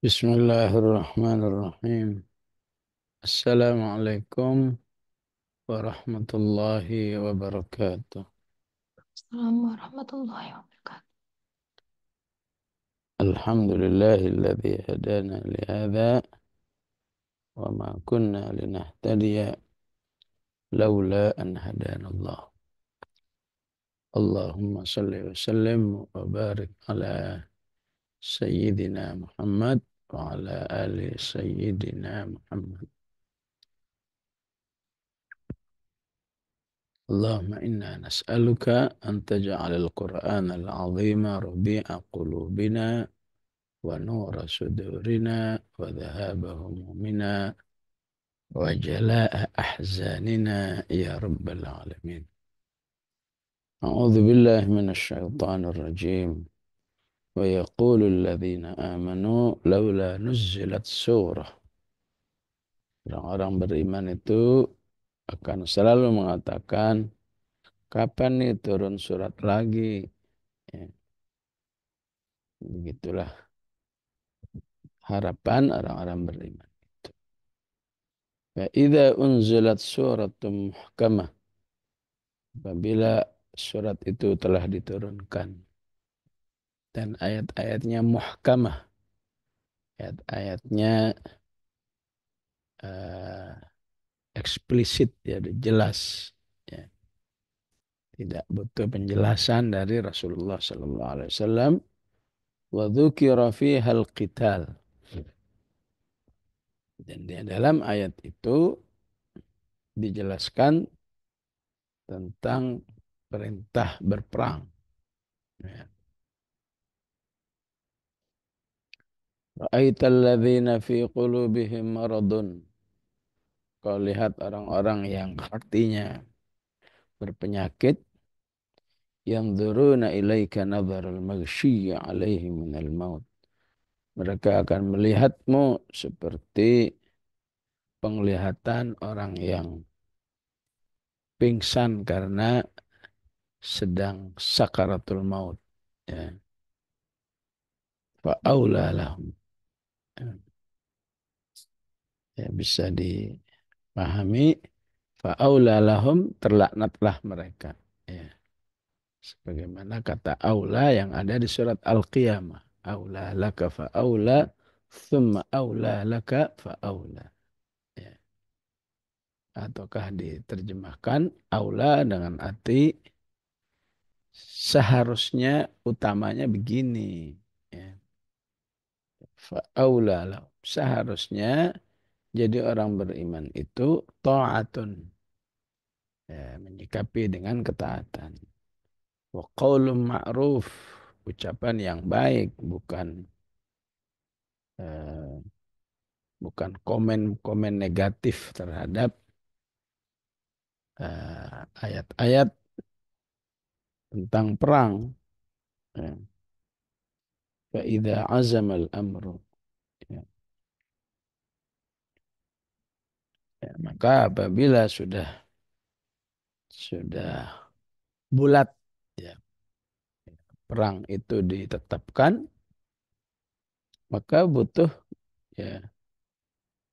Bismillahirrahmanirrahim. Assalamualaikum warahmatullahi wabarakatuh. Assalamualaikum warahmatullahi wabarakatuh. Alhamdulillahilladzi hadana lihada wa ma kunna linahtadiya laula an hadana Allah. Allahumma salli wa sallim wa barik ala sayyidina Muhammad wa ala ali sayyidina Muhammad. Allahumma inna nas'aluka an taj'alal Qur'ana al-'azima rabi'a qulubina ونور صدورنا وذهاب همومنا وجلاء أحزاننا يا رب العالمين. أعوذ بالله من الشيطان الرجيم. ويقول الذين آمنوا لولا نزلت سورة. Orang-orang beriman itu akan selalu mengatakan, kapan nih turun surat lagi? Ya, begitulah harapan orang-orang beriman. Fa idza unzilat suratum muhkamah, apabila surat itu telah diturunkan dan ayat-ayatnya muhkamah, ayat-ayatnya eh, eksplisit, ya, jelas, ya. Tidak butuh penjelasan dari Rasulullah sallallahu alaihi wasallam. Wa dzukira fiha al-qital, dan di dalam ayat itu dijelaskan tentang perintah berperang, ya. Ra'aital ladzina fi qulubihim maradun. Kau lihat orang-orang yang hatinya berpenyakit, yang dzuruna ilaika nadharul maghsyiyyi alaihi minal maut. Mereka akan melihatmu seperti penglihatan orang yang pingsan karena sedang sakaratul maut. Ya. Fa'aula lahum. Ya, bisa dipahami. Fa'aula lahum, terlaknatlah mereka. Ya. Sebagaimana kata aula yang ada di surat Al-Qiyamah. Aula laka fa'aula, thumma aula laka fa'aula. Ya. Ataukah diterjemahkan aula dengan arti seharusnya, utamanya begini. Ya. Fa'aula lahum. Seharusnya jadi orang beriman itu ta'atun. Ya, menyikapi dengan ketaatan. Wa qaulun ma'ruf, ucapan yang baik, eh, bukan komen-komen negatif terhadap ayat-ayat tentang perang. Ya. Fa idza azama al-amru. Ya. Ya, maka apabila sudah bulat, ya, perang itu ditetapkan, maka ya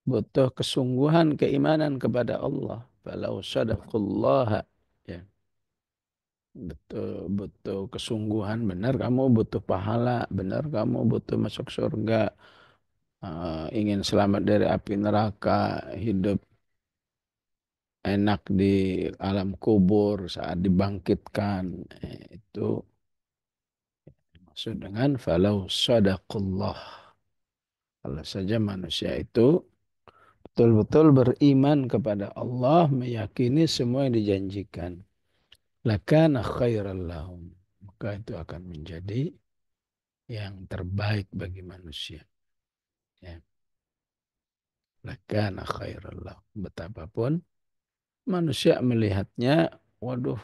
butuh kesungguhan keimanan kepada Allah. Falau sadaqallaha, ya, betul butuh kesungguhan, benar kamu butuh pahala, benar kamu butuh masuk surga, ingin selamat dari api neraka, hidup enak di alam kubur saat dibangkitkan. Itu maksud dengan falau sadaqallah. Kalau saja manusia itu betul-betul beriman kepada Allah, meyakini semua yang dijanjikan, lakana khairal lahum, maka itu akan menjadi yang terbaik bagi manusia. Ya. Lakana khairal lahum. Betapapun manusia melihatnya, waduh,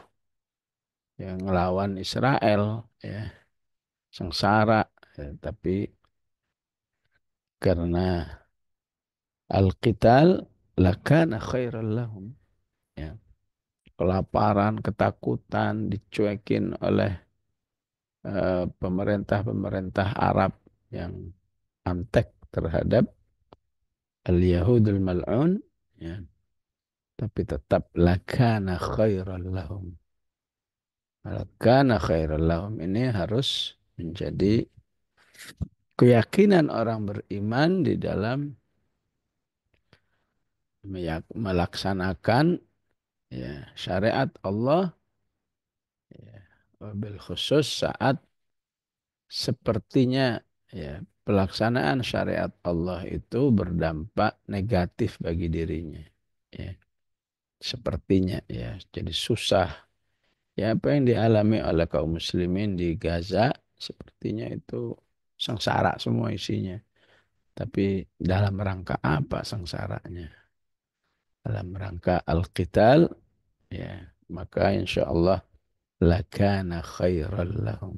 yang lawan Israel, ya, sengsara, ya, tapi karena al-qital, lakana khairal lahum. Ya. Kelaparan, ketakutan, dicuekin oleh pemerintah-pemerintah Arab yang antek terhadap al-Yahudul mal'un, ya, tapi tetap lakana khairan lahum. Lakana khairan lahum ini harus menjadi keyakinan orang beriman di dalam melaksanakan, ya, syariat Allah, ya, wabil khusus saat sepertinya, ya, pelaksanaan syariat Allah itu berdampak negatif bagi dirinya, ya, sepertinya, ya, jadi susah, ya, apa yang dialami oleh kaum muslimin di Gaza sepertinya itu sengsara semua isinya, tapi dalam rangka apa sengsaranya? Dalam rangka al-qital, ya, maka insya Allah lakana khairan lahum.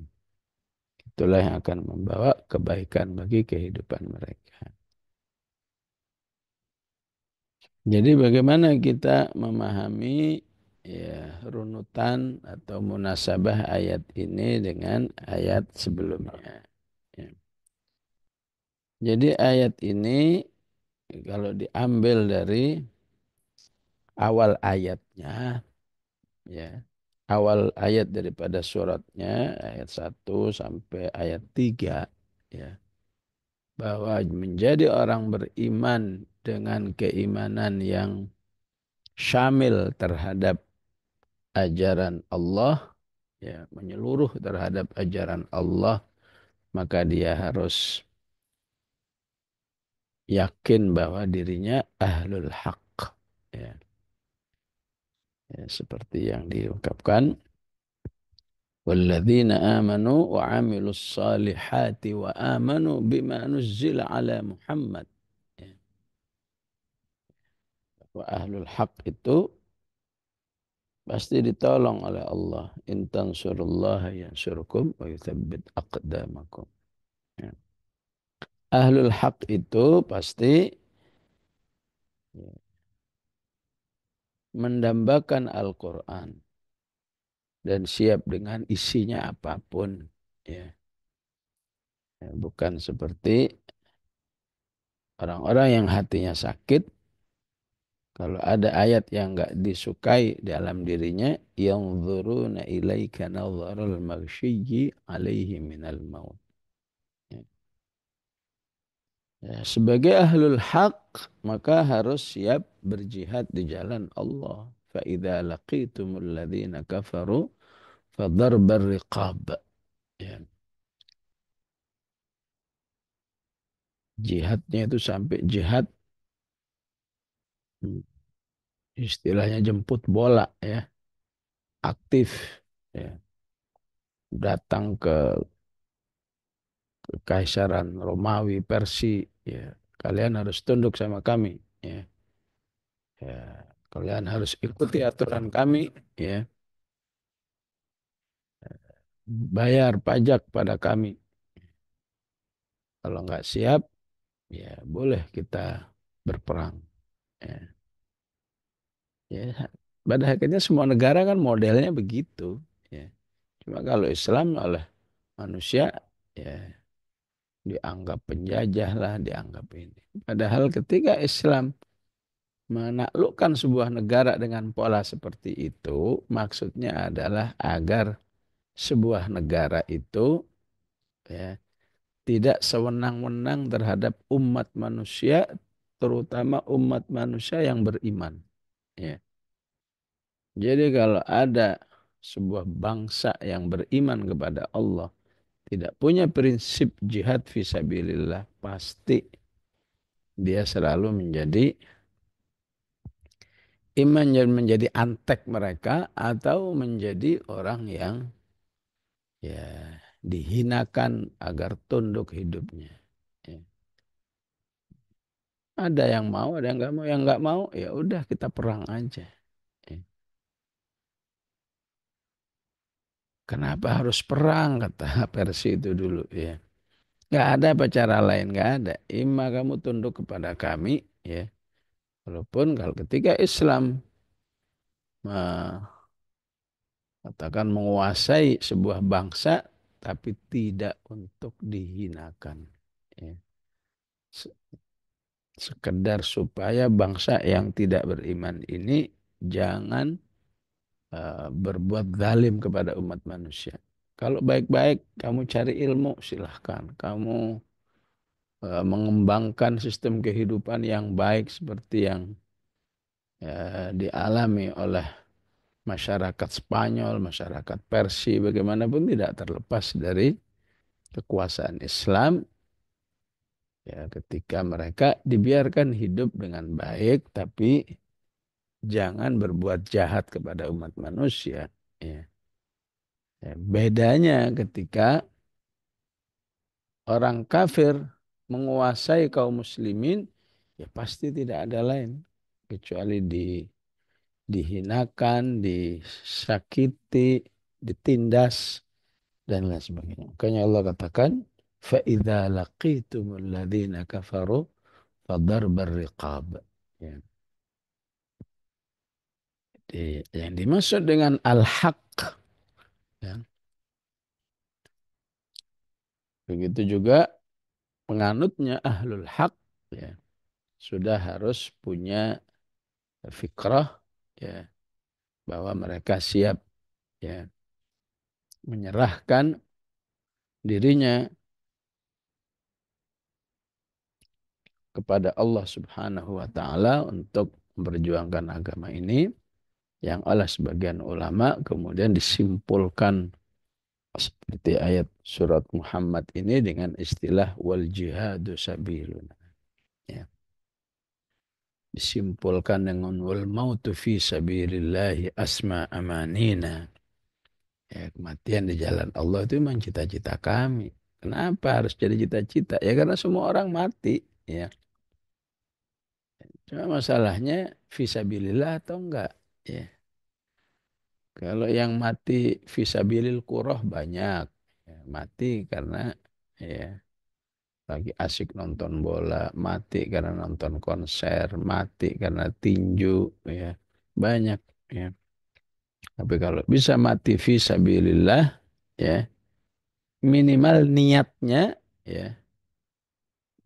Itulah yang akan membawa kebaikan bagi kehidupan mereka. Jadi bagaimana kita memahami, ya, runutan atau munasabah ayat ini dengan ayat sebelumnya. Ya. Jadi ayat ini kalau diambil dari awal ayatnya, ya, awal ayat daripada suratnya, ayat 1 sampai ayat 3, ya, bahwa menjadi orang beriman dengan keimanan yang syamil terhadap ajaran Allah, ya, menyeluruh terhadap ajaran Allah, maka dia harus yakin bahwa dirinya ahlul haq, ya, ya, seperti yang diungkapkan walladzina amanu wa amilus salihati wa amanu bima nuzzila ala Muhammad, ya, wa ahlul haq itu pasti ditolong oleh Allah. In tansurullaha yansurkum wa yuthabbit aqdamakum. Ya. Ahlul haq itu pasti, ya, mendambakan Al-Quran dan siap dengan isinya apapun. Ya. Ya, bukan seperti orang-orang yang hatinya sakit. Kalau ada ayat yang enggak disukai dalam dirinya, yanzuruna ilaika nadharul maghsyiyyi alaihi minal maut. Ya. Ya, sebagai ahlul haq maka harus siap berjihad di jalan Allah. Fa idza laqitumul ladzina kafaru fadarbar riqab. Ya. Jihadnya itu sampai jihad, hmm, istilahnya jemput bola, ya, aktif, ya, datang ke Kekaisaran Romawi, Persia, ya, kalian harus tunduk sama kami, ya. Ya, kalian harus ikuti aturan kami, ya, bayar pajak pada kami. Kalau nggak siap, ya boleh kita berperang. Ya. Ya, pada akhirnya semua negara kan modelnya begitu. Ya. Cuma kalau Islam oleh manusia, ya, dianggap penjajah lah, dianggap ini. Padahal ketika Islam menaklukkan sebuah negara dengan pola seperti itu, maksudnya adalah agar sebuah negara itu, ya, tidak sewenang-wenang terhadap umat manusia, terutama umat manusia yang beriman. Ya. Jadi kalau ada sebuah bangsa yang beriman kepada Allah, tidak punya prinsip jihad fisabilillah, pasti dia selalu menjadi iman yang menjadi antek mereka atau menjadi orang yang, ya, dihinakan agar tunduk hidupnya. Ya. Ada yang mau, ada yang nggak mau. Yang nggak mau, ya udah kita perang aja. Ya. Kenapa harus perang, kata Persi itu dulu, ya. Nggak ada apa cara lain, nggak ada. Ima kamu tunduk kepada kami, ya. Walaupun kalau ketika Islam katakan menguasai sebuah bangsa, tapi tidak untuk dihinakan. Ya. Se- Sekedar supaya bangsa yang tidak beriman ini jangan berbuat zalim kepada umat manusia. Kalau baik-baik kamu cari ilmu silahkan. Kamu mengembangkan sistem kehidupan yang baik seperti yang dialami oleh masyarakat Spanyol, masyarakat Persia, bagaimanapun tidak terlepas dari kekuasaan Islam ya ketika mereka dibiarkan hidup dengan baik tapi jangan berbuat jahat kepada umat manusia ya. Ya, bedanya ketika orang kafir menguasai kaum muslimin ya pasti tidak ada lain kecuali dihinakan, disakiti, ditindas dan lain sebagainya. Makanya Allah katakan, فَإِذَا لَقِيتُمُ الَّذِينَ كَفَرُوا فَضَرْبَ الرِّقَابِ. Ya. Yang dimaksud dengan al-haq, ya. Begitu juga penganutnya ahlul haq, ya, sudah harus punya fikrah, ya, bahwa mereka siap, ya, menyerahkan dirinya kepada Allah Subhanahu wa taala untuk memperjuangkan agama ini yang oleh sebagian ulama kemudian disimpulkan seperti ayat surat Muhammad ini dengan istilah wal jihadu sabiluna. Ya. Disimpulkan dengan wal mautu fi sabilillahi asma amanina. Ya, kematian di jalan Allah itu memang cita-cita kami. Kenapa harus jadi cita-cita? Ya karena semua orang mati. Ya. Cuma masalahnya fisabilillah atau enggak. Ya. Kalau yang mati fisabilil kuroh banyak. Ya, mati karena ya lagi asik nonton bola, mati karena nonton konser, mati karena tinju, ya banyak. Ya. Tapi kalau bisa mati fisabilillah, ya minimal niatnya, ya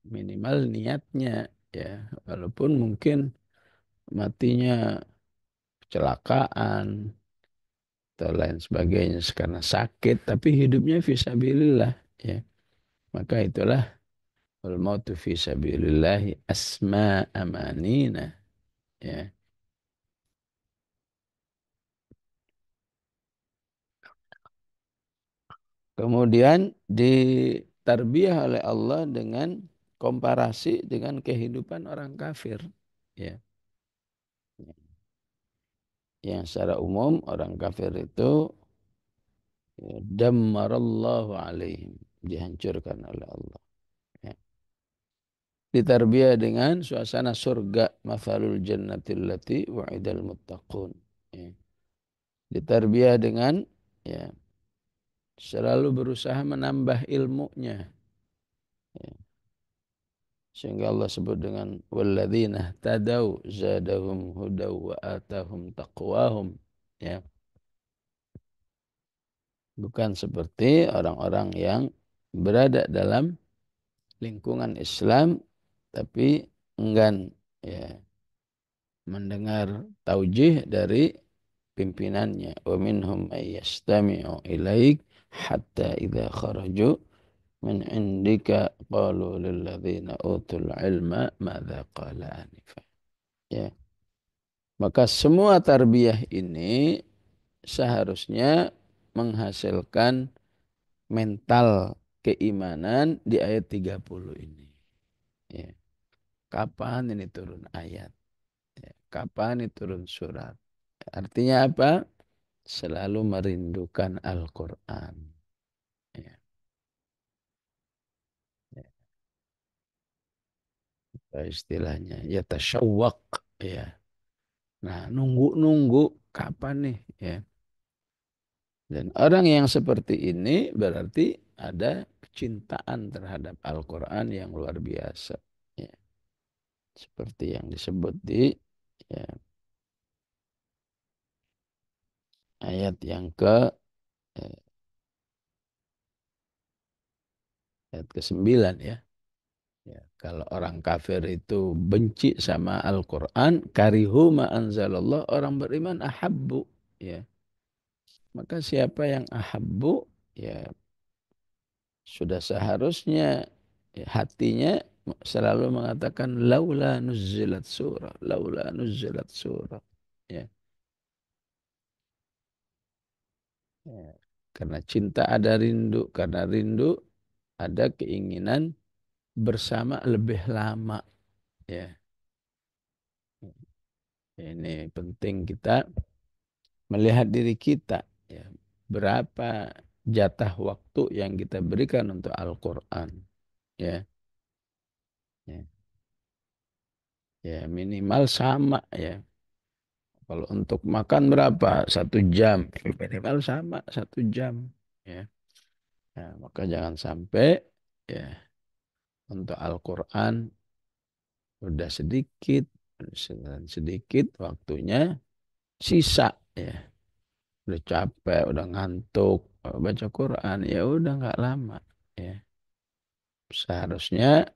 minimal niatnya, ya walaupun mungkin matinya kecelakaan atau lain sebagainya karena sakit tapi hidupnya fisabilillah ya maka itulah wal mautu fisabilillah asma amanina ya. Kemudian ditarbiyah oleh Allah dengan komparasi dengan kehidupan orang kafir ya yang secara umum orang kafir itu ya, dammarallahu alaihim dihancurkan oleh Allah ya. Ditarbiyah dengan suasana surga mafalul jannatil lati wa'idal muttaqun ya. Ditarbiyah dengan ya selalu berusaha menambah ilmunya ya. Sehingga Allah sebut dengan walladzina tadau zadahum hudaw wa atahum taqwahum ya. Bukan seperti orang-orang yang berada dalam lingkungan Islam tapi enggan ya mendengar taujih dari pimpinannya wa minhum may yastami'u ilaik hatta idza kharaju min indika qalu lil ladzina utul ilma madza qala anifa ya maka semua tarbiyah ini seharusnya menghasilkan mental keimanan di ayat 30 ini ya kapan ini turun ayat ya. Kapan ini turun surat artinya apa selalu merindukan Al-Quran. Ya, ya, istilahnya ya tasyawwaq ya. Nah, nunggu-nunggu kapan nih ya. Dan orang yang seperti ini berarti ada kecintaan terhadap Al-Quran yang luar biasa. Ya, seperti yang disebut di ya, ayat yang eh, ayat ke-9 ya. Ya, kalau orang kafir itu benci sama Al-Quran, karihu ma anzalallah, orang beriman ahabbu. Ya, maka siapa yang ahabbu, ya sudah seharusnya ya, hatinya selalu mengatakan laula nuzzilat surah, laula nuzzilat surah. Ya, ya. Karena cinta ada rindu, karena rindu ada keinginan bersama lebih lama. Ya, ini penting kita melihat diri kita. Ya, berapa jatah waktu yang kita berikan untuk Al-Quran. Ya, ya, ya minimal sama ya. Kalau untuk makan berapa? 1 jam. Minimal sama 1 jam. Ya. Nah, maka jangan sampai ya untuk Al-Quran udah sedikit, sedikit waktunya sisa ya. Udah capek, udah ngantuk, baca Quran ya udah nggak lama. Ya. Seharusnya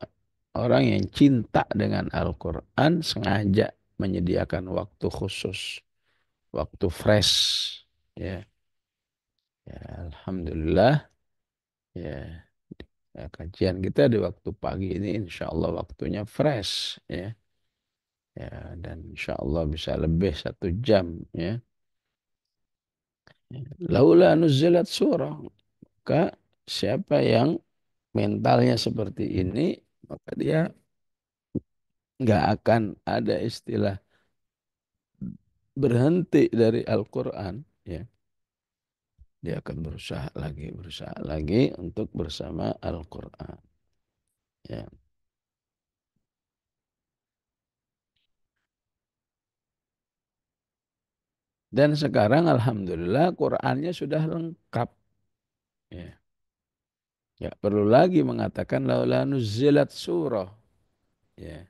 orang yang cinta dengan Al-Quran sengaja menyediakan waktu khusus, waktu fresh. Ya, ya Alhamdulillah. Ya, ya, kajian kita di waktu pagi ini insya Allah waktunya fresh. Ya, ya dan insya Allah bisa lebih 1 jam. Ya, laula nuzilat surah. Maka siapa yang mentalnya seperti ini, maka dia nggak akan ada istilah berhenti dari Al-Quran. Ya, dia akan berusaha lagi untuk bersama Al-Quran. Ya. Dan sekarang Alhamdulillah Qurannya sudah lengkap. Ya. Nggak perlu lagi mengatakan laula nuzilat surah. Ya.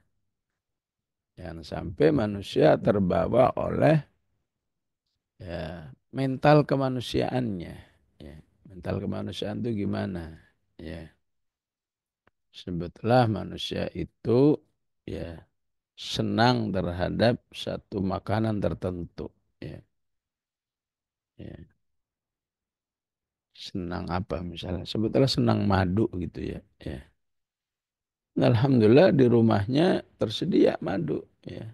Jangan sampai manusia terbawa oleh ya, mental kemanusiaannya. Ya. Mental kemanusiaan itu gimana? Ya. Sebetulnya manusia itu ya senang terhadap satu makanan tertentu. Ya. Ya. Senang apa misalnya? Sebetulnya senang madu gitu ya. Ya. Alhamdulillah di rumahnya tersedia madu. Ya.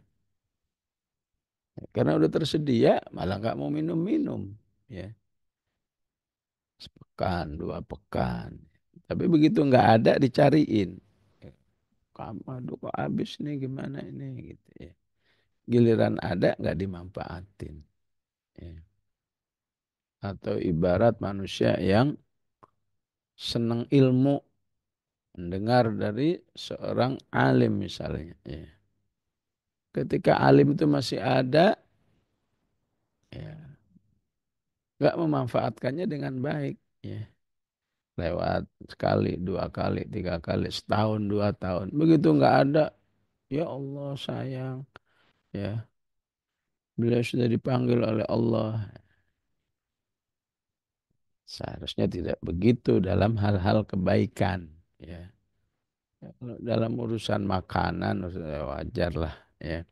Karena udah tersedia, malah nggak mau minum-minum. Ya. Sepekan, 2 pekan. Tapi begitu nggak ada, dicariin. Madu kok habis nih, gimana ini? Gitu ya. Giliran ada, nggak dimanfaatin. Ya. Atau ibarat manusia yang senang ilmu, mendengar dari seorang alim misalnya. Ya. Ketika alim itu masih ada, ya, nggak memanfaatkannya dengan baik. Ya. Lewat sekali, 2 kali, 3 kali, setahun, 2 tahun. Begitu nggak ada, ya Allah sayang, ya beliau sudah dipanggil oleh Allah. Seharusnya tidak begitu dalam hal-hal kebaikan. Ya. Kalau dalam urusan makanan wajar lah. Ya.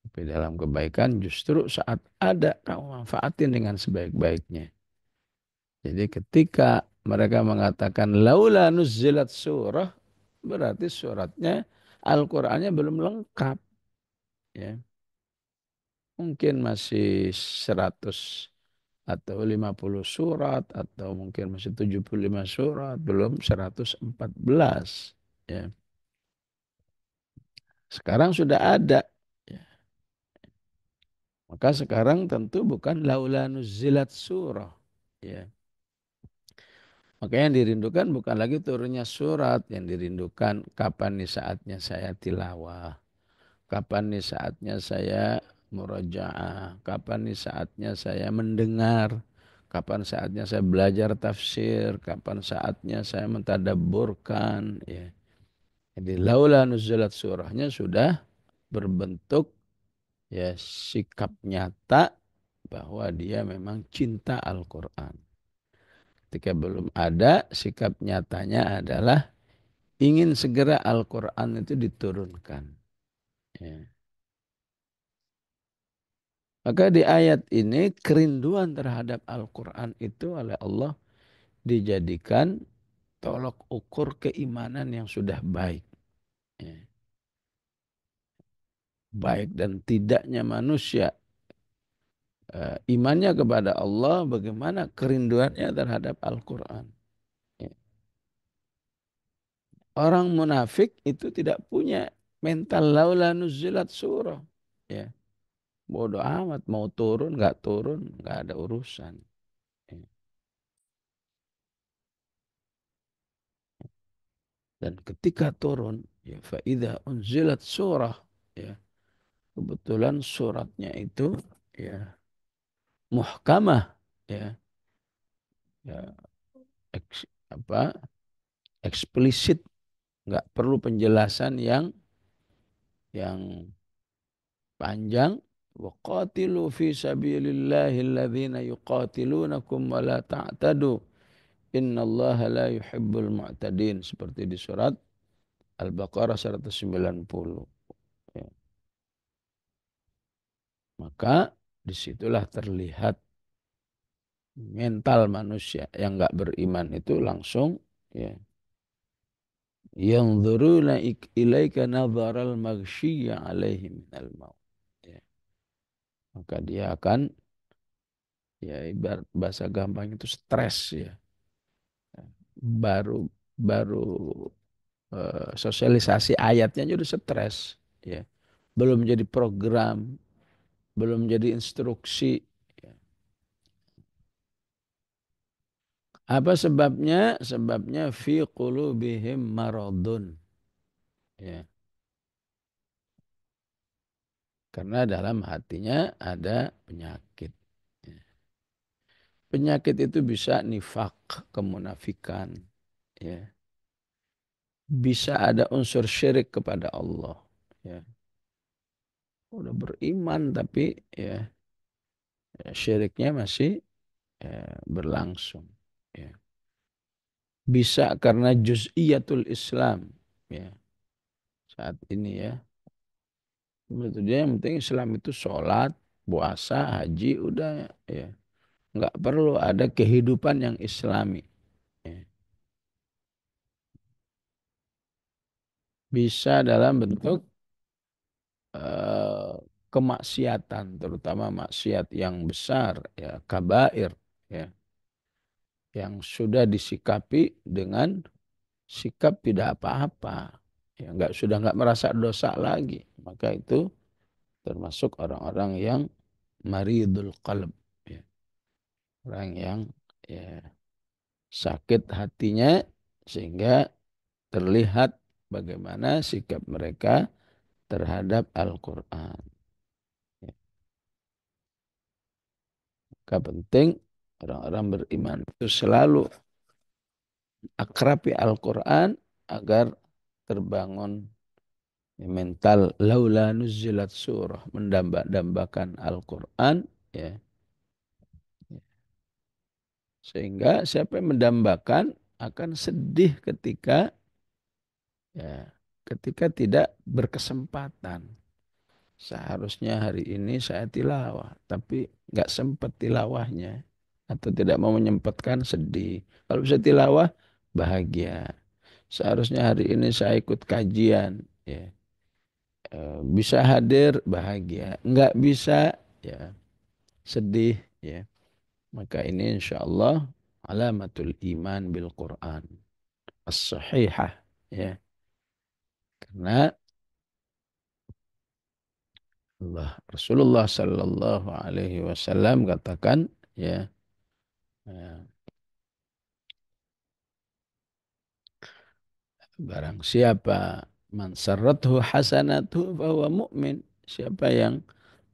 Tapi dalam kebaikan justru saat ada kamu manfaatin dengan sebaik-baiknya. Jadi ketika mereka mengatakan laula nuzzilat surah, berarti suratnya Al-Qur'annya belum lengkap. Ya. Mungkin masih 100 atau 50 surat atau mungkin masih 75 surat, belum 114. Ya. Sekarang sudah ada. Ya. Maka sekarang tentu bukan laula nuzzilat surah. Ya. Maka yang dirindukan bukan lagi turunnya surat, yang dirindukan kapan nih saatnya saya tilawah, kapan nih saatnya saya murajaah, kapan nih saatnya saya mendengar, kapan saatnya saya belajar tafsir, kapan saatnya saya mentadabburkan. Ya. Jadi laula nuzulat surahnya sudah berbentuk ya sikap nyata bahwa dia memang cinta Al-Quran. Ketika belum ada, sikap nyatanya adalah ingin segera Al-Quran itu diturunkan. Ya. Maka di ayat ini kerinduan terhadap Al-Quran itu oleh Allah dijadikan tolok ukur keimanan yang sudah baik. Ya. Baik dan tidaknya manusia imannya kepada Allah, bagaimana kerinduannya terhadap Al-Quran. Ya. Orang munafik itu tidak punya mental laula nuzilat surah. Ya. Bodoh amat, mau turun, nggak ada urusan. Ya. Dan ketika turun, ya faida unzilat surah, ya kebetulan suratnya itu ya muhkamah, ya, ya apa eksplisit, nggak perlu penjelasan yang panjang. Waqatilu fi sabilillahi alladhina yuqatilunakum wa la ta'tadu innallaha la yuhibbul mu'tadin, seperti di surat Al-Baqarah 190. Ya. Maka disitulah terlihat mental manusia yang nggak beriman itu langsung ya yang dzuruna ilaika nadharal maghsyiyya alaihim minal maut. Ya. Maka dia akan ya ibarat bahasa gampang itu stres ya. Baru baru sosialisasi ayatnya aja udah stres ya. Belum jadi program, belum jadi instruksi. Ya. Apa sebabnya? Sebabnya fi qulubihim maradun. Ya. Karena dalam hatinya ada penyakit. Ya. Penyakit itu bisa nifak, kemunafikan. Ya. Bisa ada unsur syirik kepada Allah. Ya. Udah beriman tapi ya, syiriknya masih berlangsung. Ya. Bisa karena juz'iyatul Islam. Ya. Saat ini ya. Menurut dia yang penting Islam itu sholat, puasa, haji, udah ya. Nggak perlu ada kehidupan yang Islami. Ya. Bisa dalam bentuk eh, kemaksiatan, terutama maksiat yang besar, ya kabair, ya, yang sudah disikapi dengan sikap tidak apa-apa, ya sudah nggak merasa dosa lagi, maka itu termasuk orang-orang yang maridul qalb, ya, orang yang ya sakit hatinya sehingga terlihat bagaimana sikap mereka terhadap Al-Quran. Ya. Maka penting orang-orang beriman itu selalu akrabi Al-Quran agar terbangun mental laula nuzilat surah, mendamba-dambakan Al-Quran, ya. Sehingga siapa yang mendambakan akan sedih ya ketika tidak berkesempatan. Seharusnya hari ini saya tilawah, tapi nggak sempat tilawahnya atau tidak mau menyempatkan, sedih. Kalau bisa tilawah bahagia. Seharusnya hari ini saya ikut kajian, ya. Bisa hadir bahagia, nggak bisa ya sedih ya. Maka ini insya Allah alamatul iman bil Quran as-sahihah, ya. Karena Rasulullah Sallallahu Alaihi Wasallam katakan ya, ya, barang siapa man sarrathu hasanatu bahwa mukmin, siapa yang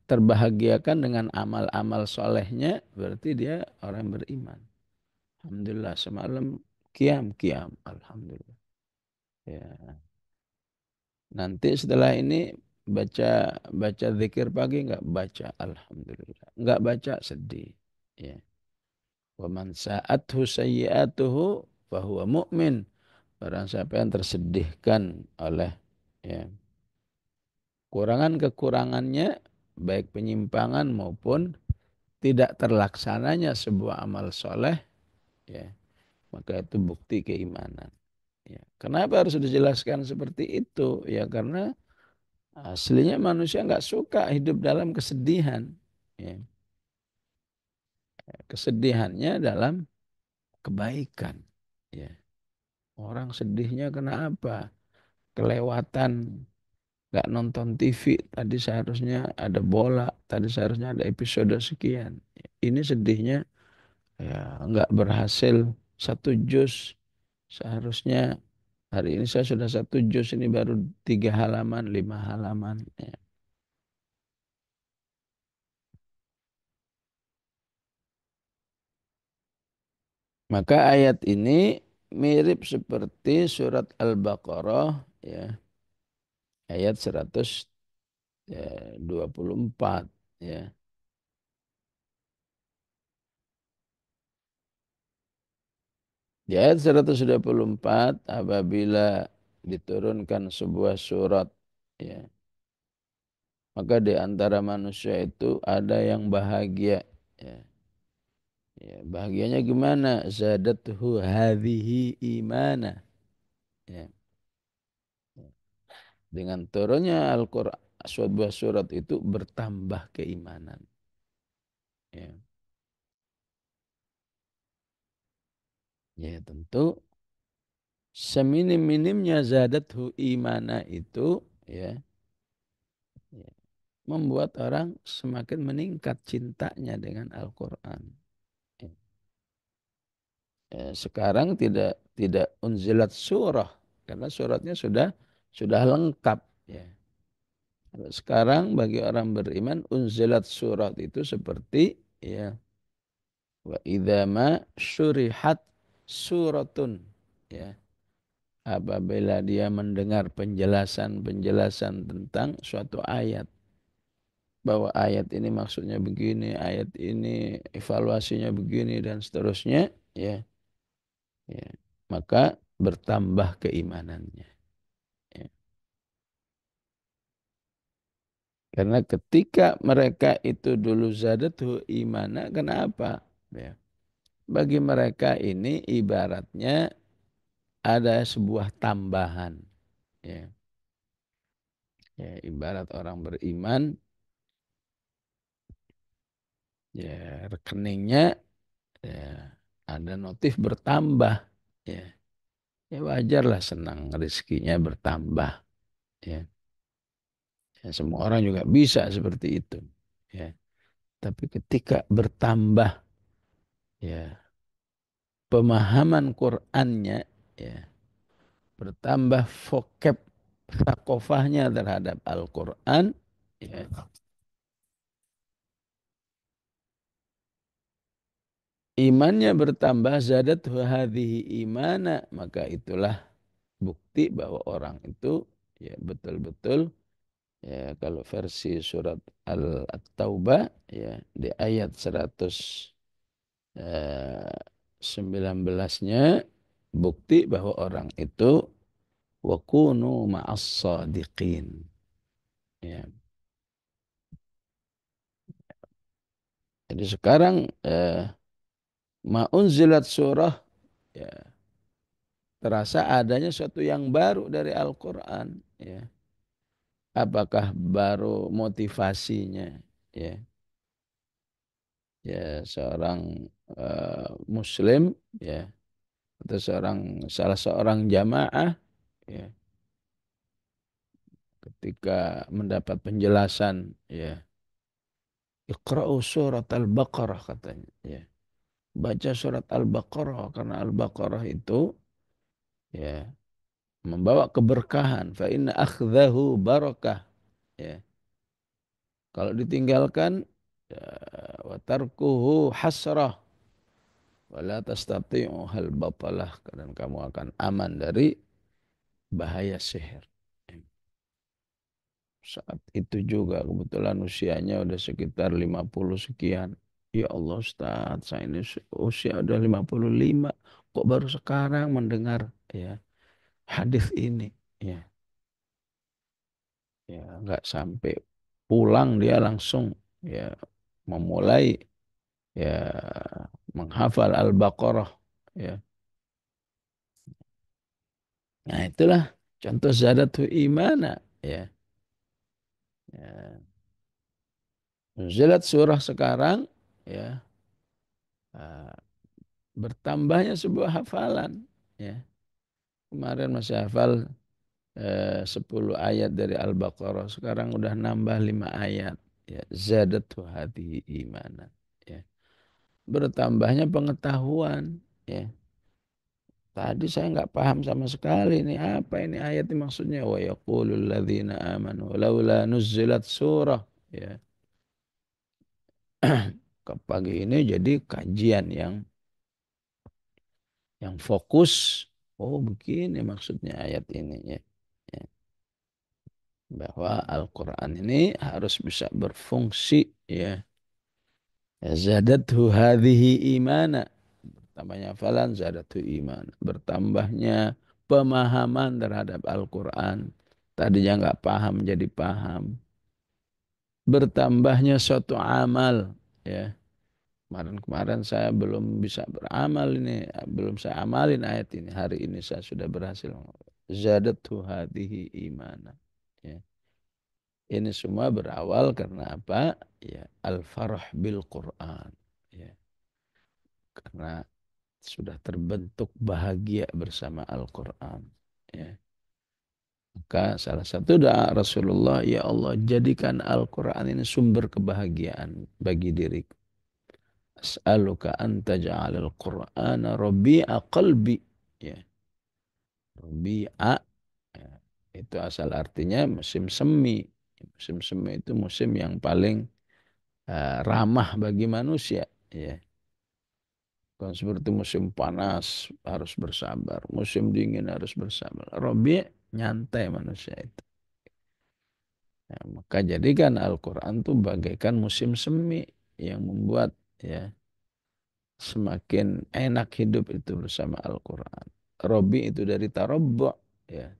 terbahagiakan dengan amal-amal solehnya berarti dia orang yang beriman. Alhamdulillah semalam kiam alhamdulillah. Ya. Nanti setelah ini baca baca zikir pagi, nggak baca alhamdulillah, nggak baca sedih. Ya. Wa man sa'athu sayyi'atuhu fahuwa mu'min Barang siapa yang tersedihkan oleh ya, kurangan-kekurangannya, baik penyimpangan maupun tidak terlaksananya sebuah amal soleh, ya, maka itu bukti keimanan. Ya. Kenapa harus dijelaskan seperti itu? Ya karena aslinya manusia nggak suka hidup dalam kesedihan. Ya. Kesedihannya dalam kebaikan. Ya. Orang sedihnya kenapa? Kelewatan, nggak nonton TV. Tadi seharusnya ada bola, tadi seharusnya ada episode sekian. Ini sedihnya ya nggak berhasil satu juz. Seharusnya hari ini saya sudah satu juz, ini baru 3 halaman, 5 halaman. Ya. Maka ayat ini mirip seperti surat Al-Baqarah ya, ayat 124 ya. Di ayat 124 apabila diturunkan sebuah surat ya, maka di antara manusia itu ada yang bahagia ya. Ya, bahagianya gimana? Zadathu hadhihi imana. Ya. Dengan turunnya Al-Quran, sebuah surat itu bertambah keimanan. Ya, ya tentu seminim-minimnya zadathu imana itu ya, ya, membuat orang semakin meningkat cintanya dengan Al-Quran. Ya. Ya, sekarang tidak unzilat surah karena suratnya sudah lengkap. Ya. Kalau sekarang bagi orang beriman unzilat surat itu seperti ya wa idza ma syurihat suratun ya, apabila dia mendengar penjelasan-penjelasan tentang suatu ayat, bahwa ayat ini maksudnya begini, ayat ini evaluasinya begini dan seterusnya ya, ya maka bertambah keimanannya ya. Karena ketika mereka itu dulu zadatu imana, kenapa? Ya. Bagi mereka ini ibaratnya ada sebuah tambahan. Ya. Ya, ibarat orang beriman, ya rekeningnya ya, ada notif bertambah. Ya, ya wajarlah senang rezekinya bertambah. Ya. Ya, semua orang juga bisa seperti itu. Ya. Tapi ketika bertambah ya pemahaman Qur'annya, ya, bertambah vocab sakofahnya terhadap Al-Quran, ya, imannya bertambah, zadat hadhihi imana, maka itulah bukti bahwa orang itu ya betul-betul ya kalau versi surat Al-Taubah ya di ayat 119-nya bukti bahwa orang itu wa kunu ma'as sadiqin. Ya. Jadi sekarang ma'unzilat surah ya, terasa adanya sesuatu yang baru dari Al-Quran. Ya. Apakah baru motivasinya? Ya, ya seorang Muslim ya atau salah seorang jamaah ya ketika mendapat penjelasan ya Iqra'u surat Al-Baqarah katanya ya. Baca surat Al-Baqarah karena Al-Baqarah itu ya membawa keberkahan. Fa inna akhdahu barakah. Ya. Kalau ditinggalkan ya, wa tarkuhu hasrah wa la tastati'u hal batalah, dan kamu akan aman dari bahaya sihir. Saat itu juga kebetulan usianya udah sekitar 50 sekian. Ya Allah Ustaz, saya ini usia udah 55. Kok baru sekarang mendengar ya hadis ini. Ya, ya nggak sampai pulang dia langsung ya memulai ya menghafal Al-Baqarah. Ya, nah itulah contoh zadatu imana. Ya, ya. Zilat surah sekarang ya ah, bertambahnya sebuah hafalan. Ya, kemarin masih hafal 10 ayat dari Al-Baqarah. Sekarang udah nambah 5 ayat. Ya, zadatu hati imanan. Ya. Bertambahnya pengetahuan. Ya. Tadi saya nggak paham sama sekali ini apa ini ayat ini maksudnya. Wa yaqulul ladzina amanu laula nuzzilat surah. Ya. Ke pagi ini jadi kajian yang fokus. Oh begini maksudnya ayat ini ya. Ya. Bahwa Al-Quran ini harus bisa berfungsi ya. Zadathu hadhihi imana. Bertambahnya hafalan zadathu iman. Bertambahnya pemahaman terhadap Al-Quran. Tadinya nggak paham jadi paham. Bertambahnya suatu amal. Ya. Kemarin-kemarin saya belum bisa beramal ini. Belum saya amalin ayat ini. Hari ini saya sudah berhasil. Zadathu hadhihi imana. Ya. Ini semua berawal karena apa? Ya, al-farah bil Quran. Ya, karena sudah terbentuk bahagia bersama Al-Quran. Ya. Maka salah satu doa Rasulullah, ya Allah jadikan Al-Quran ini sumber kebahagiaan bagi diriku. As'aluka an taj'alal Qur'ana rabi'a qalbi. Ya, rabi'a. Ya. Itu asal artinya musim semi. Musim semi itu musim yang paling ramah bagi manusia. Ya. Bukan seperti musim panas harus bersabar, musim dingin harus bersabar. Robi nyantai manusia itu. Ya, maka jadikan Al-Quran itu bagaikan musim semi yang membuat ya semakin enak hidup itu bersama Al-Quran. Robi itu dari tarobbo. Ya.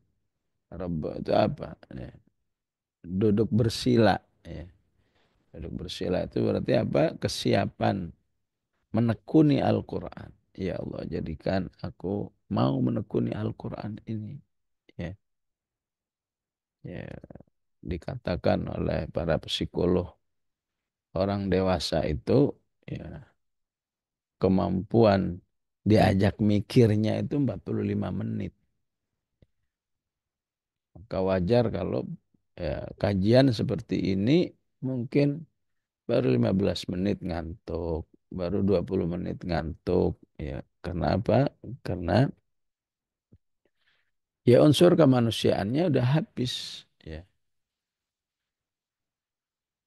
Tarobbo itu apa? Ya. Duduk bersila. Ya. Duduk bersila itu berarti apa? Kesiapan menekuni Al-Quran. Ya Allah, jadikan aku mau menekuni Al-Quran ini. Ya, ya, dikatakan oleh para psikolog, orang dewasa itu ya, kemampuan diajak mikirnya itu 45 menit. Maka wajar kalau ya, kajian seperti ini mungkin baru 15 menit ngantuk, baru 20 menit ngantuk. Ya, karena apa? Karena ya unsur kemanusiaannya udah habis. Ya.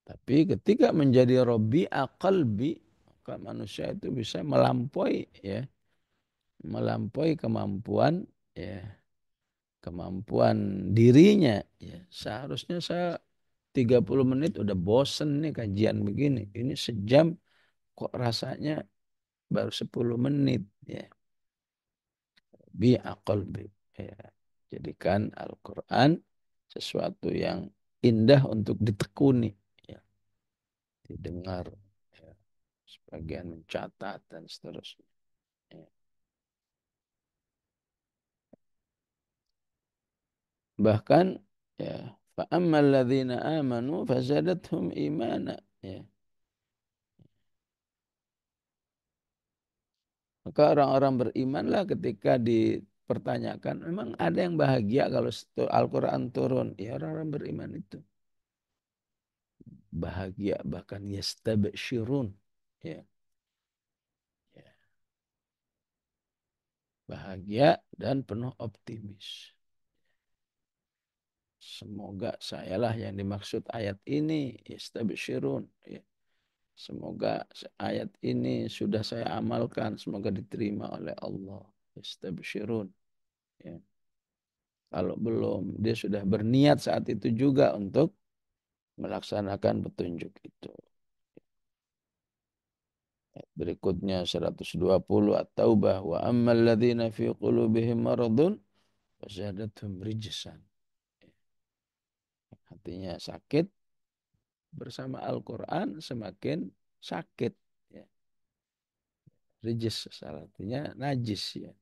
Tapi ketika menjadi robi'a qalbi, maka manusia itu bisa melampaui ya, melampaui kemampuan ya, kemampuan dirinya ya. Seharusnya saya 30 menit udah bosen nih kajian begini. Ini sejam kok rasanya baru 10 menit ya. Bi'a qalbi. Ya. Jadikan Al-Qur'an sesuatu yang indah untuk ditekuni ya, didengar ya. Sebagian mencatat dan seterusnya. Ya. Bahkan ya fa'ammal ladzina amanu fazadathum imana ya. Maka orang-orang berimanlah ketika dipertanyakan memang ada yang bahagia kalau Al-Qur'an turun. Ya orang-orang beriman itu bahagia bahkan yastabsyirun ya. Ya, bahagia dan penuh optimis. Semoga sayalah yang dimaksud ayat ini yastabsyirun ya. Semoga ayat ini sudah saya amalkan. Semoga diterima oleh Allah. Istabshirun. Ya. Kalau belum, dia sudah berniat saat itu juga untuk melaksanakan petunjuk itu. Berikutnya 120 At-Taubah wa ammal ladzina fi qulubihim maradun Fazadathum rijsan. Artinya sakit bersama Al-Quran semakin sakit. Ya. Rijis artinya najis ya.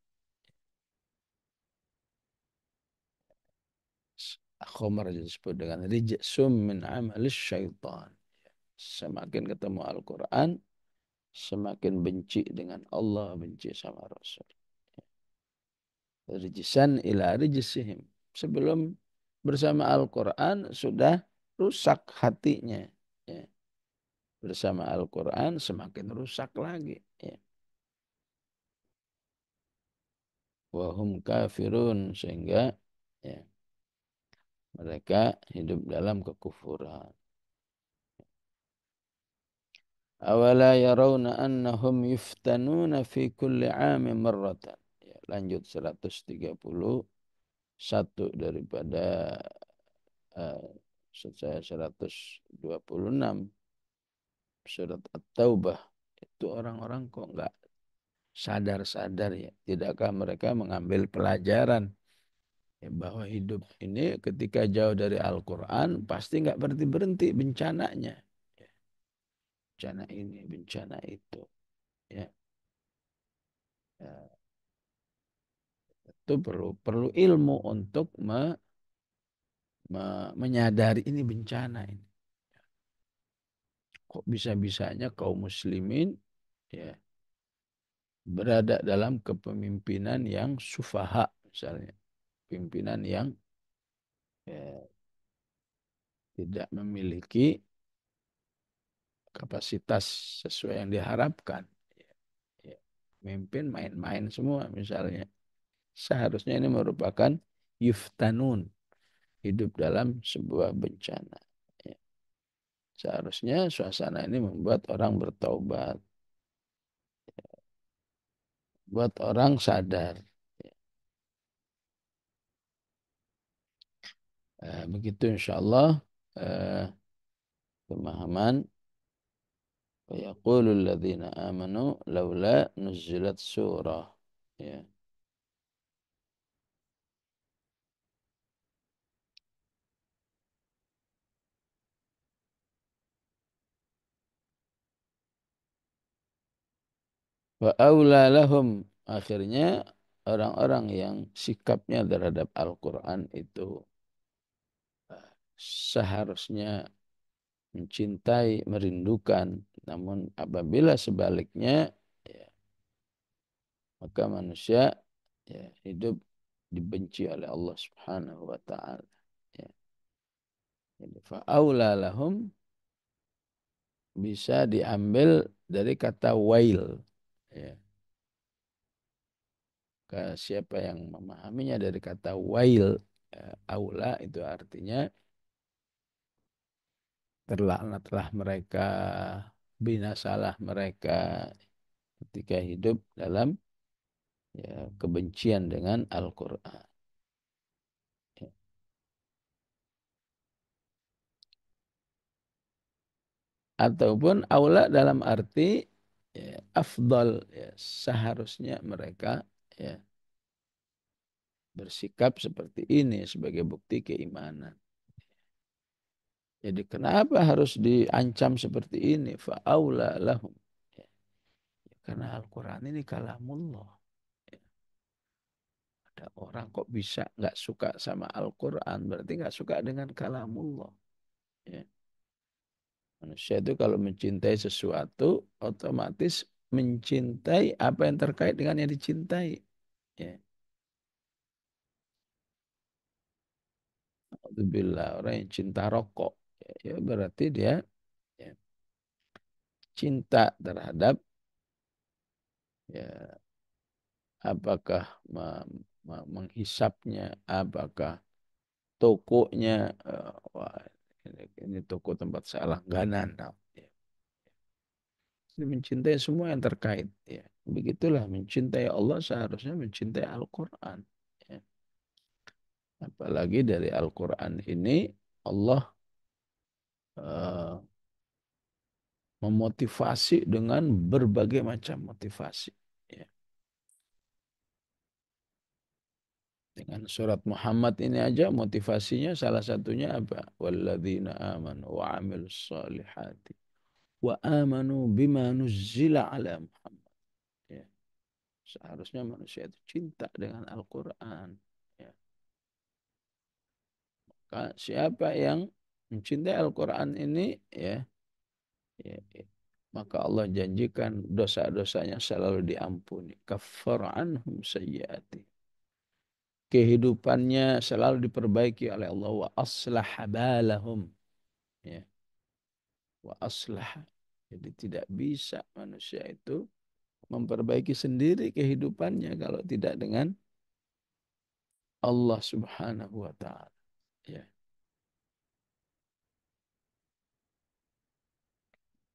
Khomar disebut dengan rijsum min amalis syaitan. Semakin ketemu Al-Quran, semakin benci dengan Allah, benci sama Rasul. Rijsan ila rijsihim. Sebelum bersama Al-Quran sudah rusak hatinya. Ya. Bersama Al-Quran semakin rusak lagi. Ya. Wahum kafirun. Sehingga ya, mereka hidup dalam kekufuran. Awala yarawna annahum yuftanuna fi kulli amin marratan. Ya, lanjut 131 daripada saya 126 surat At-Taubah. Itu orang-orang kok enggak sadar-sadar ya. Tidakkah mereka mengambil pelajaran ya, bahwa hidup ini ketika jauh dari Al-Quran pasti enggak berhenti-berhenti bencananya. Ya, bencana ini, bencana itu. Ya, ya, itu perlu ilmu untuk menyadari ini bencana ini. Kok bisa-bisanya kaum muslimin ya berada dalam kepemimpinan yang sufaha misalnya, pimpinan yang ya, tidak memiliki kapasitas sesuai yang diharapkan. Ya, ya. Pemimpin main-main semua misalnya. Seharusnya ini merupakan yuftanun, hidup dalam sebuah bencana. Ya. Seharusnya suasana ini membuat orang bertaubat, buat orang sadar. Ya. Begitu insyaallah pemahaman. Wa yaqulu alladhina amanu laula nuzilat surah. Ya. Wa aula lahum, akhirnya orang-orang yang sikapnya terhadap Al-Quran itu seharusnya mencintai, merindukan. Namun apabila sebaliknya, ya, maka manusia ya, hidup dibenci oleh Allah Subhanahu wa taala. Ya. Jadi fa'aula lahum bisa diambil dari kata wail. Ya. Siapa yang memahaminya dari kata wail, aula itu artinya terlaknatlah mereka, binasalah mereka ketika hidup dalam ya, kebencian dengan Al-Quran. Ya. Ataupun aula dalam arti ya, afdal, ya, seharusnya mereka ya, bersikap seperti ini sebagai bukti keimanan. Jadi kenapa harus diancam seperti ini? Fa'aula lahum. Ya, karena Al-Quran ini kalamullah. Ya, ada orang kok bisa nggak suka sama Al-Quran, berarti nggak suka dengan kalamullah. Ya. Manusia itu kalau mencintai sesuatu, otomatis mencintai apa yang terkait dengan yang dicintai. Ya. Alhamdulillah, orang yang cinta rokok, ya, berarti dia ya, cinta terhadap ya, apakah menghisapnya, apakah tokonya, wah, ini toko tempat saya langganan. Nah, ya. Jadi mencintai semua yang terkait. Ya. Begitulah mencintai Allah seharusnya mencintai Al-Quran. Ya. Apalagi dari Al-Quran ini Allah uh, memotivasi dengan berbagai macam motivasi. Ya. Dengan surat Muhammad ini aja motivasinya salah satunya apa? Walladzina amanu wa amilus salihati wa amanu bima nuzzila ala Muhammad. Ya. Seharusnya manusia itu cinta dengan Al-Quran. Ya. Siapa yang mencintai Al-Quran ini, ya, maka Allah janjikan dosa-dosanya selalu diampuni. Kaffar anhum sayyiati. Kehidupannya selalu diperbaiki oleh Allah. Wa aslaha balahum. Ya. Wa aslaha. Jadi tidak bisa manusia itu memperbaiki sendiri kehidupannya kalau tidak dengan Allah Subhanahu wa taala. Ya.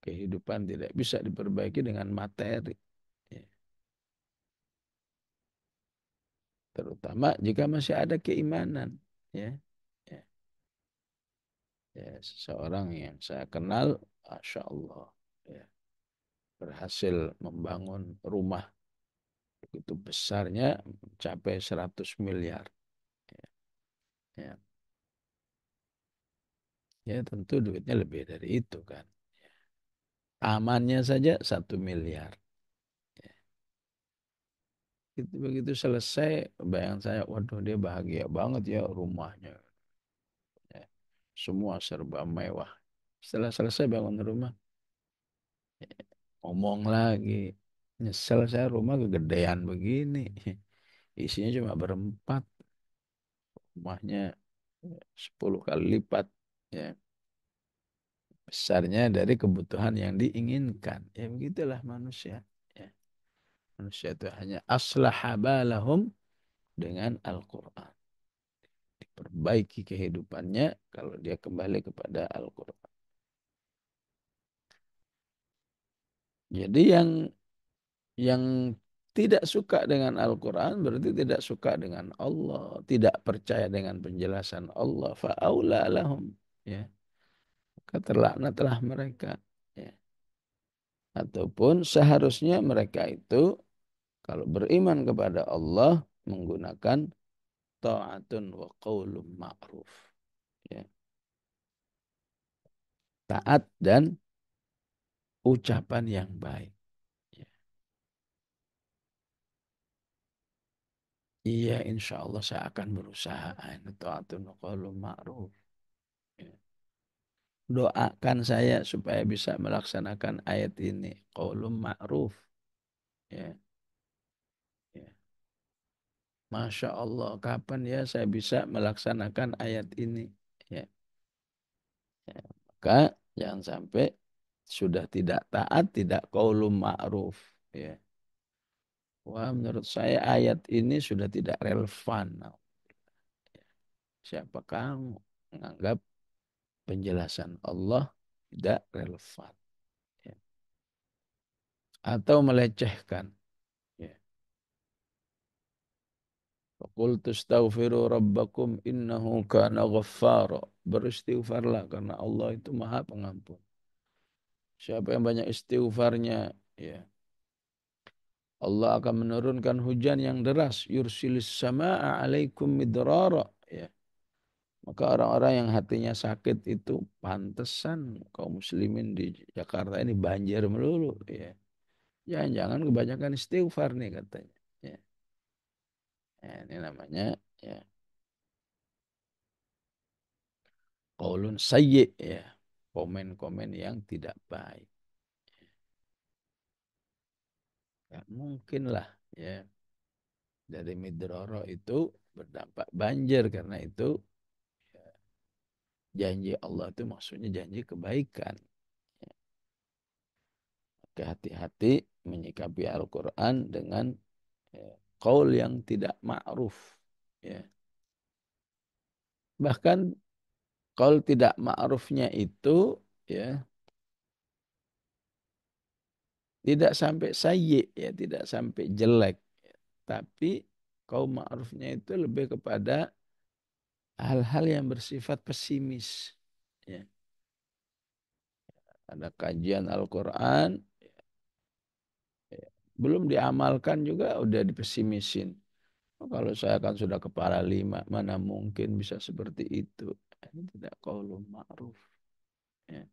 Kehidupan tidak bisa diperbaiki dengan materi. Ya. Terutama jika masih ada keimanan. Ya. Ya. Ya. Seseorang yang saya kenal, Masya Allah, ya, berhasil membangun rumah begitu besarnya mencapai 100 miliar. Ya. Ya. Ya, tentu duitnya lebih dari itu kan. Tamannya saja 1 miliar. Ya. Itu begitu selesai, bayangan saya, waduh dia bahagia banget ya rumahnya. Ya. Semua serba mewah. Setelah selesai bangun rumah, ya, ngomong lagi. Nyesel saya rumah kegedean begini. Isinya cuma berempat. Rumahnya 10 kali lipat. Ya. Besarnya dari kebutuhan yang diinginkan. Ya begitulah manusia. Ya. Manusia itu hanya aslahabalahum dengan Al-Quran. Diperbaiki kehidupannya kalau dia kembali kepada Al-Quran. Jadi yang tidak suka dengan Al-Quran berarti tidak suka dengan Allah, tidak percaya dengan penjelasan Allah. Fa'aula lahum. Ya. Maka terlaknatlah mereka. Ya. Ataupun seharusnya mereka itu kalau beriman kepada Allah menggunakan ta'atun wa qaulun ma'ruf. Ya. Taat dan ucapan yang baik. Ya. Iya, insya Allah saya akan berusaha. Ta'atun wa qaulun ma'ruf. Ya. Doakan saya supaya bisa melaksanakan ayat ini. Qaulun ma'ruf. Ya. Ya. Masya Allah, kapan ya saya bisa melaksanakan ayat ini? Ya. Ya. Maka jangan sampai sudah tidak taat, tidak qaulun ma'ruf. Ya. Wah, menurut saya ayat ini sudah tidak relevan. Nah, siapa kamu menganggap penjelasan Allah tidak relevan? Ya. Atau melecehkan. Ya. Qultu astaghfiru rabbakum innahu kana ghaffara. Beristighfarlah karena Allah itu Maha Pengampun. Siapa yang banyak istighfarnya, ya, Allah akan menurunkan hujan yang deras. Yursilis sama'a alaikum midrara. Ya. Maka orang-orang yang hatinya sakit itu pantesan kaum muslimin di Jakarta ini banjir melulu. Ya. Jangan-jangan kebanyakan istighfar nih katanya. Ya. Ya, ini namanya ya qaulun sayyi, ya. Komen-komen yang tidak baik. Ya, mungkin lah ya dari Midroro itu berdampak banjir karena itu ya, janji Allah itu maksudnya janji kebaikan. Ya. Maka hati-hati menyikapi Al-Quran dengan ya, qaul yang tidak ma'ruf. Ya. Bahkan qaul tidak ma'rufnya itu ya tidak sampai sayyi, ya tidak sampai jelek. Ya. Tapi qaul ma'rufnya itu lebih kepada hal-hal yang bersifat pesimis. Ya. Ada kajian Al-Quran, ya, belum diamalkan juga udah dipesimisin. Kalau saya kan sudah kepala 5, mana mungkin bisa seperti itu. Ini tidak qaulun ma'ruf. Ya.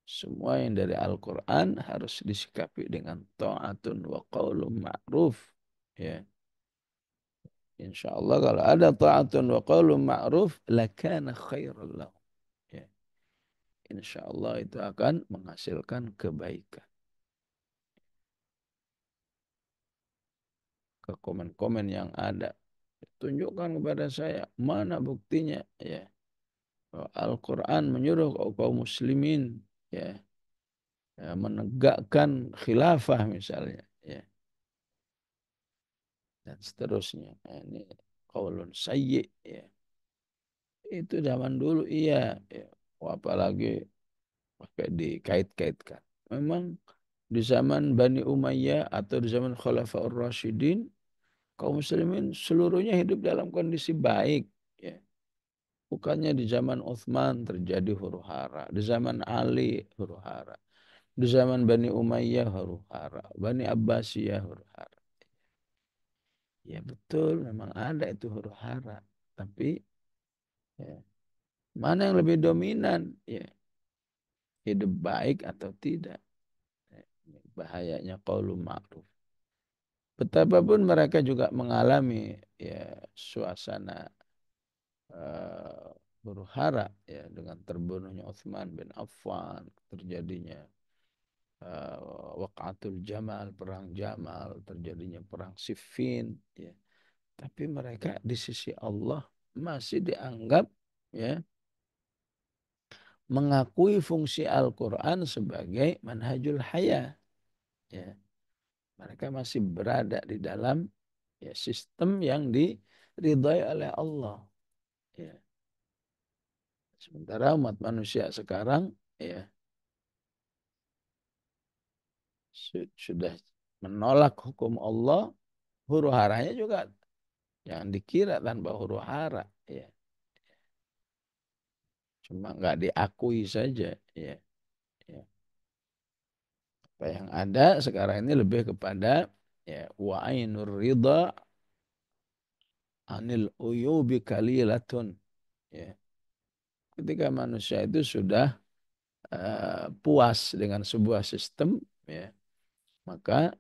Semua yang dari Al-Quran harus disikapi dengan ta'atun wa qaulun ma'ruf. Ya. Insya Allah kalau ada ta'atun wa qaulun ma'ruf, lakana khairan lahum. Ya. Insya Allah itu akan menghasilkan kebaikan. Ke komen-komen yang ada. Tunjukkan kepada saya mana buktinya. Ya. Bahwa Al-Quran menyuruh kaum muslimin ya, ya, menegakkan khilafah misalnya. Ya. Dan seterusnya. Nah, ini qaulun sayyi. Ya. Itu zaman dulu iya. Ya. Oh, apalagi pakai dikait-kaitkan. Memang di zaman Bani Umayyah atau di zaman Khulafaur Rasyidin, kaum muslimin seluruhnya hidup dalam kondisi baik. Ya. Bukannya di zaman Uthman terjadi huru hara, di zaman Ali huru hara, di zaman Bani Umayyah huru hara, Bani Abbasiyah huru hara. Ya betul, memang ada itu huru hara. Tapi ya, mana yang lebih dominan? Ya, hidup baik atau tidak? Ya, ini bahayanya qaulun ma'ruf. Betapapun mereka juga mengalami ya suasana huru hara ya dengan terbunuhnya Utsman bin Affan, terjadinya Waqatul Jamal, perang Jamal, terjadinya perang Siffin ya. Tapi mereka di sisi Allah masih dianggap ya mengakui fungsi Al-Qur'an sebagai manhajul haya ya. Mereka masih berada di dalam ya sistem yang diridhai oleh Allah ya. Sementara umat manusia sekarang ya sudah menolak hukum Allah, huru haranya juga jangan dikira tanpa huru hara ya. Cuma nggak diakui saja ya. Ya. Apa yang ada sekarang ini lebih kepada ya wa ainur ridha anil uyubi kalilatun ya. Ketika manusia itu sudah puas dengan sebuah sistem ya, maka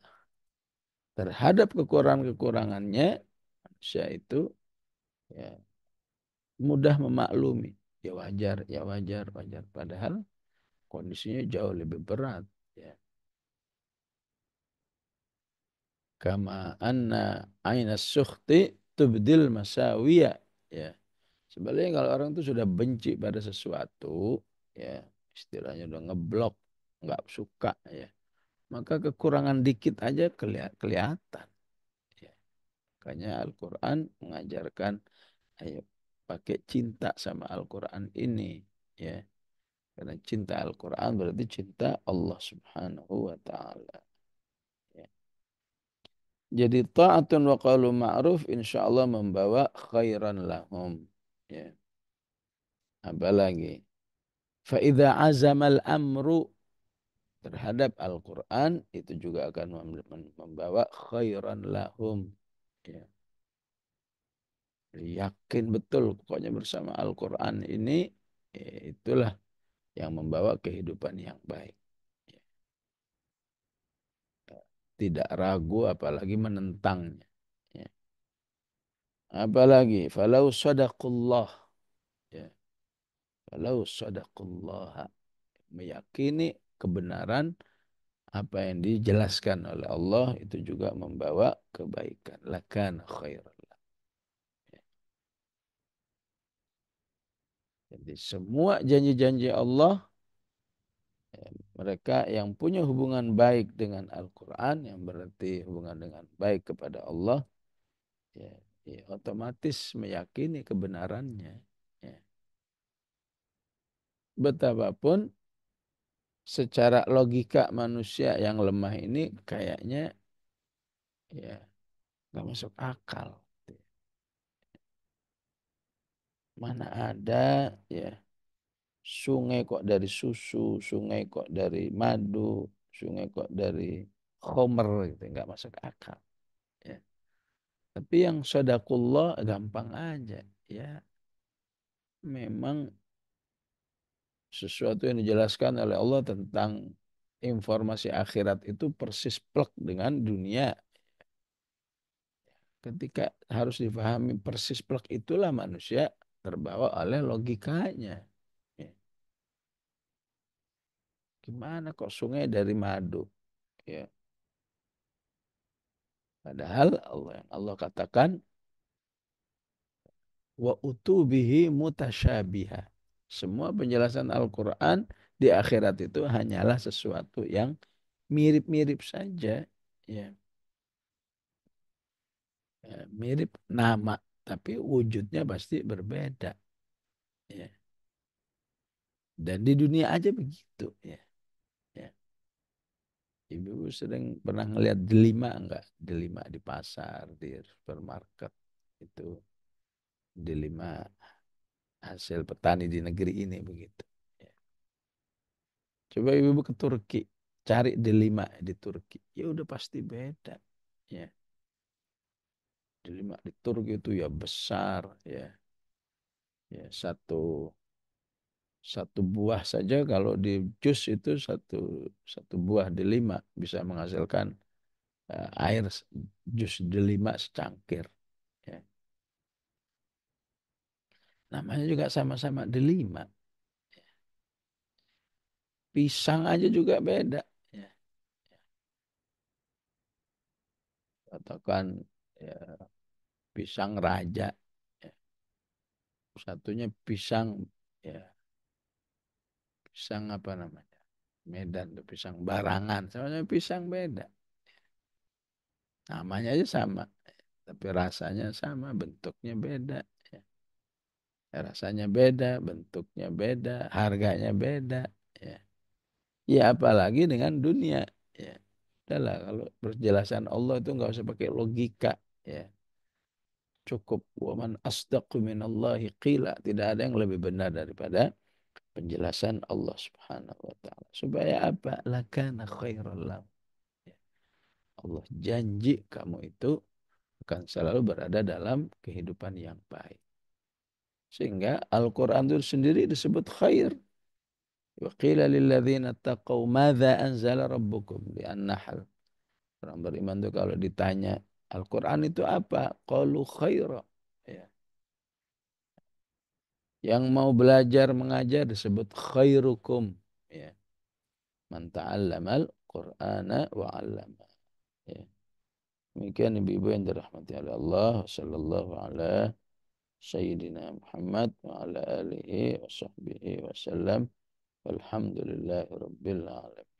terhadap kekurangan-kekurangannya manusia itu ya mudah memaklumi. Ya wajar, ya wajar, wajar. Padahal kondisinya jauh lebih berat. Ya. Kama anna aina sukhti tubdil masawiya. Ya. Sebenarnya kalau orang itu sudah benci pada sesuatu, ya istilahnya udah ngeblok, nggak suka, ya maka kekurangan dikit aja kelihatan. Ya. Makanya Al-Quran mengajarkan, ayo pakai cinta sama Al-Quran ini, ya. Karena cinta Al-Quran berarti cinta Allah Subhanahu wa Ta'ala. Ya. Jadi ta'atun wa qaulu ma'ruf insyaallah membawa khairan lahum. Ya. Apalagi fa idza azamal amru terhadap Al-Quran itu juga akan membawa khairan lahum. Ya. Yakin betul pokoknya bersama Al-Quran ini itulah yang membawa kehidupan yang baik. Ya. Tidak ragu apalagi menentangnya. Ya. Apalagi falau sadaqullah ya. Falau sadaqullah meyakini kebenaran apa yang dijelaskan oleh Allah itu juga membawa kebaikan. Lakan khairan. Ya. Jadi semua janji-janji Allah ya, mereka yang punya hubungan baik dengan Al-Quran yang berarti hubungan dengan baik kepada Allah ya, ya otomatis meyakini kebenarannya ya. Betapapun secara logika manusia yang lemah ini kayaknya ya nggak masuk akal. Mana ada ya sungai kok dari susu, sungai kok dari madu, sungai kok dari khomer gitu, nggak masuk akal. Ya. Tapi yang sadakullah gampang aja. Ya, memang sesuatu yang dijelaskan oleh Allah tentang informasi akhirat itu persis plek dengan dunia. Ketika harus difahami persis plek itulah manusia terbawa oleh logikanya. Ya, gimana kok sungai dari madu? Ya, padahal Allah katakan wa utubihi mutasyabiha. Semua penjelasan Al-Quran di akhirat itu hanyalah sesuatu yang mirip-mirip saja. Ya, mirip nama, tapi wujudnya pasti berbeda. Ya. Dan di dunia aja begitu. Ya. Ya. Ibu sering pernah ngelihat delima enggak? Delima di pasar, di supermarket. Itu delima hasil petani di negeri ini begitu. Ya. Coba ibu ke Turki, cari delima di Turki. Ya udah pasti beda. Ya. Delima di Turki itu ya besar. Ya. Ya, satu buah saja kalau di jus itu satu buah delima bisa menghasilkan air jus delima secangkir. Ya. Namanya juga sama-sama delima. Pisang aja juga beda. Ya. Katakan ya, pisang raja. Ya. Satunya pisang ya pisang apa namanya? Medan tuh pisang barangan. Sama-sama pisang beda. Namanya aja sama, tapi rasanya sama, bentuknya beda. Ya. Rasanya beda, bentuknya beda, harganya beda. Ya, ya apalagi dengan dunia. Ya, udahlah kalau penjelasan Allah itu nggak usah pakai logika. Ya, cukup waman asdaqu minallahi qila. Tidak ada yang lebih benar daripada penjelasan Allah Subhanahu wa taala. Supaya apa? Lakana khairal lam. Ya, Allah janji kamu itu akan selalu berada dalam kehidupan yang baik. Sehingga Al-Quran itu sendiri disebut khair. Wa qila lilladzina taqaw madza anzala rabbukum di An-Nahl. Orang beriman itu kalau ditanya Al-Quran itu apa? Qalu khaira. Ya. Yang mau belajar mengajar disebut khairukum. Ya. Man ta'allamal Qur'ana wa 'allama. Ya. Demikian ibu-ibu yang dirahmati oleh Allah. Sallallahu ala Sayyidina Muhammad wa ala alihi wa sahbihi wa sallam. Walhamdulillahi rabbil alamin.